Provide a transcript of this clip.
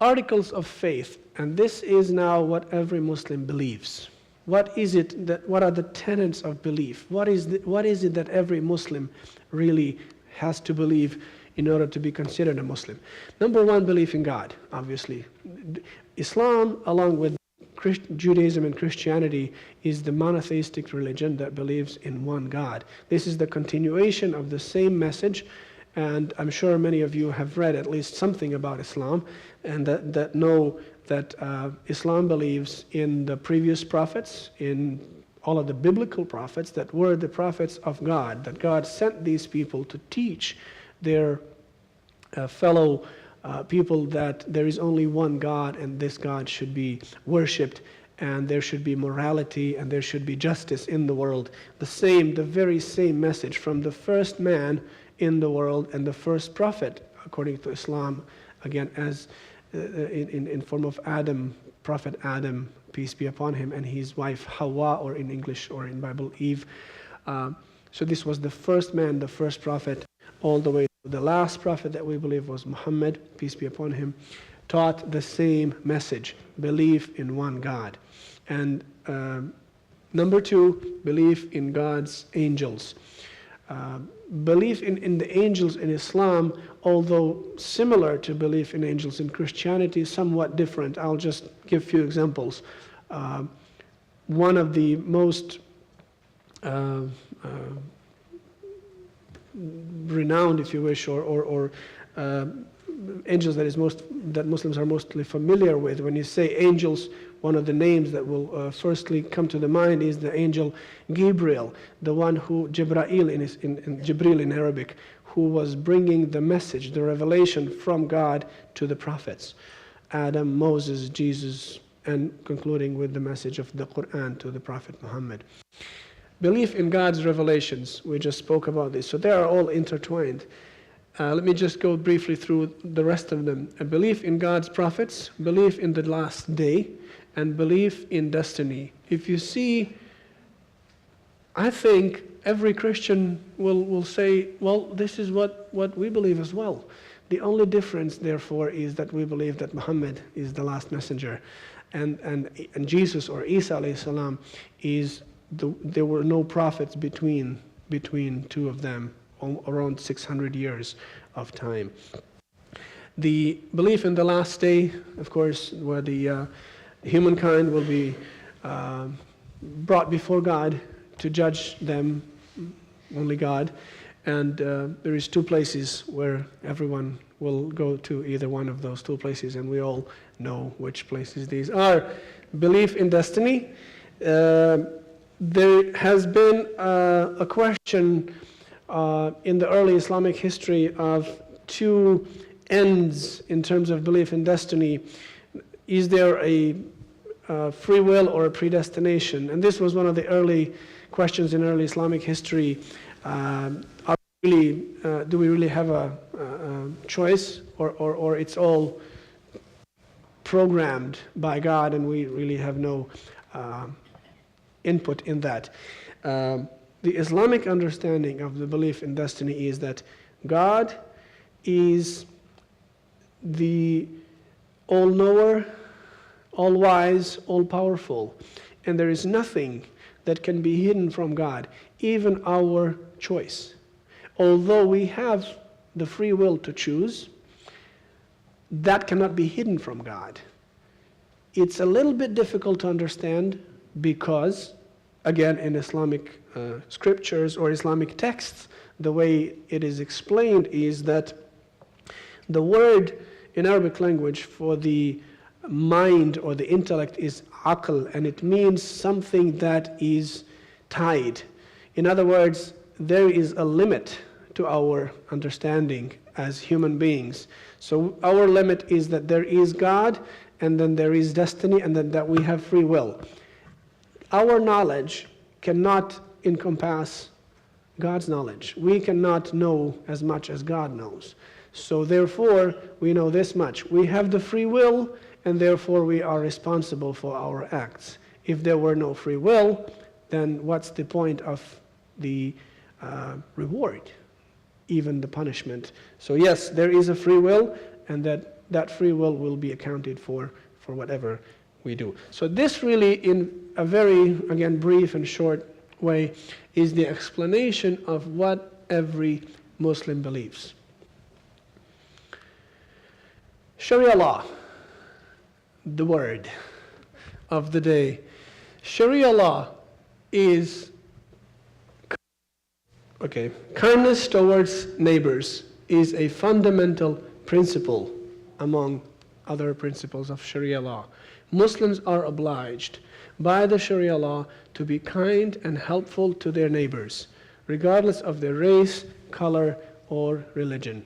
articles of faith, and this is now what every Muslim believes. What are the tenets of belief? What is it that every Muslim really has to believe in order to be considered a Muslim? Number one, belief in God, obviously. Islam, along with Judaism and Christianity, is the monotheistic religion that believes in one God. This is the continuation of the same message, and I'm sure many of you have read at least something about Islam, and that know that Islam believes in the previous prophets, in all of the biblical prophets that were the prophets of God, that God sent these people to teach their fellow people that there is only one God, and this God should be worshipped, and there should be morality, and there should be justice in the world. The very same message from the first man in the world and the first prophet, according to Islam, again, as in form of Adam, Prophet Adam, peace be upon him, and his wife Hawa, or in English or in Bible, Eve. So this was the first man, the first prophet, all the way to the last prophet that we believe was Muhammad, peace be upon him, taught the same message, belief in one God. And number two, belief in God's angels. Belief in the angels in Islam, although similar to belief in angels in Christianity, is somewhat different. I'll just give a few examples. One of the most renowned, if you wish, or angels that Muslims are mostly familiar with. When you say angels, one of the names that will firstly come to the mind is the angel Gabriel, the one who, Jibreel in Arabic, who was bringing the message, the revelation from God to the prophets, Adam, Moses, Jesus, and concluding with the message of the Quran to the Prophet Muhammad. Belief in God's revelations, we just spoke about this, so they are all intertwined. Let me just go briefly through the rest of them. A belief in God's prophets, belief in the last day, and belief in destiny. If you see, I think every Christian will say, well, this is what we believe as well. The only difference, therefore, is that we believe that Muhammad is the last messenger, and Jesus, or Isa alayhi salam, there were no prophets between two of them, around 600 years of time. The belief in the last day, of course, where the humankind will be brought before God to judge them, only God, and there is two places where everyone will go to, either one of those two places, and we all know which places these are. Belief in destiny. There has been a question in the early Islamic history of two ends in terms of belief in destiny. Is there a free will or a predestination? And this was one of the early questions in early Islamic history. Do we really have a choice, or it's all programmed by God and we really have no input in that? The Islamic understanding of the belief in destiny is that God is the all-knower, all-wise, all-powerful, and there is nothing that can be hidden from God, even our choice. Although we have the free will to choose, that cannot be hidden from God. It's a little bit difficult to understand because, again, in Islamic scriptures or Islamic texts, the way it is explained is that the word in Arabic language for the mind or the intellect is aql, and it means something that is tied. In other words, there is a limit to our understanding as human beings. So our limit is that there is God, and then there is destiny, and then that we have free will. Our knowledge cannot encompass God's knowledge. We cannot know as much as God knows. So therefore, we know this much. We have the free will, and therefore we are responsible for our acts. If there were no free will, then what's the point of the reward, even the punishment? So yes, there is a free will, and that that free will be accounted for whatever we do. So this really, in a very, again, brief and short way, is the explanation of what every Muslim believes. Sharia law, the word of the day. Sharia law is kindness towards neighbors is a fundamental principle among other principles of Sharia law. Muslims are obliged by the Sharia law to be kind and helpful to their neighbors, regardless of their race, color, or religion.